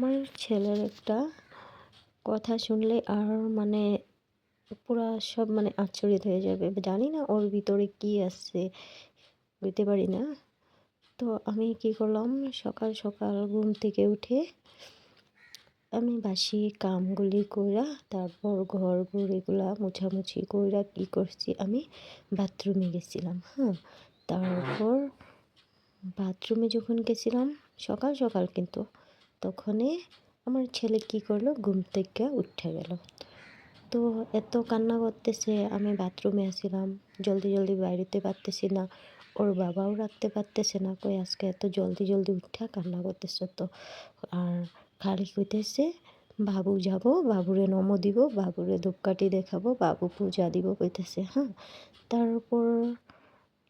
আমার ছেলের একটা কথা শুনলে আর মানে পুরা সব মানে আশ্চর্য হয়ে যাবে। জানি না ওর ভিতরে কি আছে, বুঝতে পারি না। তো আমি কি করলাম, সকাল সকাল ঘুম থেকে উঠে আমি বাসি কামগুলি কইরা তারপর ঘর এগুলা মোছামুছি কইরা কি করছি, আমি বাথরুমে গেছিলাম। তারপর বাথরুমে যখন গেছিলাম সকাল সকাল, কিন্তু তখনই আমার ছেলে কি করলো, ঘুম থেকে উঠে গেল। তো এত কান্না করতেছে, আমি বাথরুমে আসছিলাম, জলদি জলদি বাইরেতে পারতেছি না, ওর বাবাও রাখতে পারতেছে না, কই আজকে এত জলদি জলদি উঠা কান্না করতেছে। তো আর খালি কইতেছে বাবু যাব, বাবুরে নমো দিব, বাবুরে ধূপকাঠি দেখাবো, বাবু পূজা দিব কইতেছে। তারপর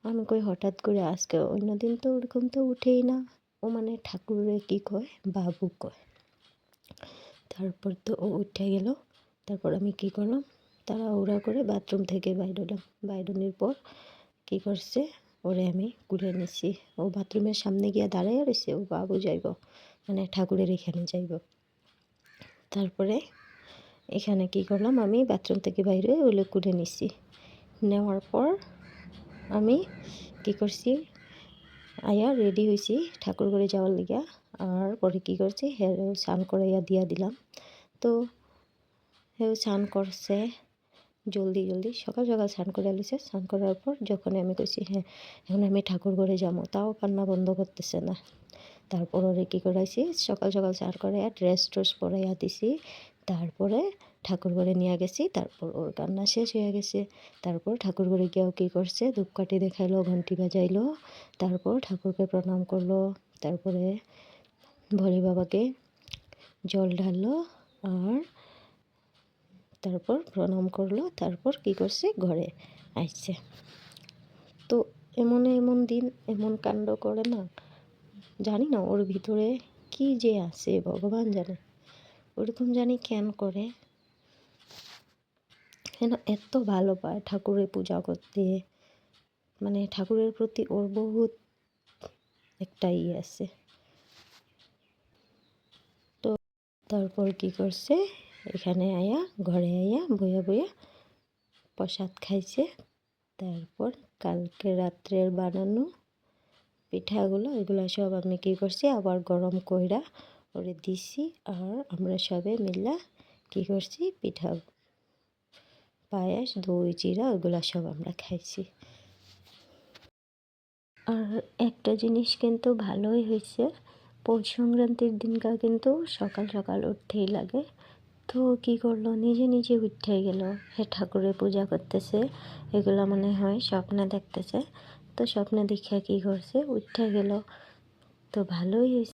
আমি কই হঠাৎ করে আজকে, অন্যদিন তো ওরকম তো উঠেই না, ও মানে ঠাকুরে কি কয়, বাবু কয়। তারপর তো ও উঠে গেল। তারপর আমি কি করলাম, তাড়াহুড়া করে বাথরুম থেকে বাইরলাম। বাইরনের পর কি করছে, ওরে আমি কুলে নিছি। ও বাথরুমের সামনে গিয়ে দাঁড়াইয়া রয়েছে, ও বাবু যাইব, মানে ঠাকুরের এখানে যাইব। তারপরে এখানে কি করলাম, আমি বাথরুম থেকে বাইরে ওগুলো কুলে নিছি। নেওয়ার পর আমি কি করছি, আয়া রেডি হয়েছি ঠাকুর ঘরে যাওয়ার লিগা। আর পরে কি করছি, হেও স্নান করাইয়া দিয়া দিলাম। তো হেও স্নান করছে জলদি জলদি, সকাল সকাল স্নান করে আলিছে। স্নান করার পর যখন আমি কইছি এখন আমি ঠাকুর ঘরে যাবো, তাও কান্না বন্ধ করতেছে না। তারপর ওরে কী করাইছি, সকাল সকাল স্নান করাইয়া ড্রেস ট্রেস পরাইয়া দিছি। তারপরে ঠাকুর ঘরে নিয়ে গেছি। তারপর ওর কান্না শেষ হয়ে গেছে। তারপর ঠাকুর ঘরে গিয়েও কী করছে, ধূপকাঠি দেখাইলো, ঘন্টি বাজাইলো, তারপর ঠাকুরকে প্রণাম করলো, তারপরে ভোলে বাবাকে জল ঢাললো, আর তারপর প্রণাম করলো। তারপর কি করছে, ঘরে আসছে। তো এমন দিন এমন কাণ্ড করে না, জানি না ওর ভিতরে কি যে আছে ভগবান জানে, ওরকম জানি কেন করে, কেন এত ভালো পায় ঠাকুরের পূজা করতে, মানে ঠাকুরের প্রতি ওর বহুত একটা আছে। তো তারপর কি করছে, এখানে আয়া ঘরে আয়া বইয়া বইয়া প্রসাদ খাইছে। তারপর কালকে রাত্রের বানানো পিঠাগুলো, এগুলো সব আমি কী করছি, আবার গরম কইরা ওরে দিছি। আর আমরা সবে মিল্লা কী করছি, পিঠা, পায়েস, দই চিরা, ওগুলো সব আমরা খাইছি। আর একটা জিনিস কিন্তু ভালোই হয়েছে, পৌষ সংক্রান্তির দিনকার কিন্তু সকাল সকাল উঠতেই লাগে। তো কী করলো, নিজে নিজে উঠে গেল, ঠাকুরের পূজা করতেছে, এগুলো মনে হয় স্বপ্নে দেখতেছে। তো স্বপ্নে দেখে কী করছে, উঠে গেল। তো ভালোই হয়েছে।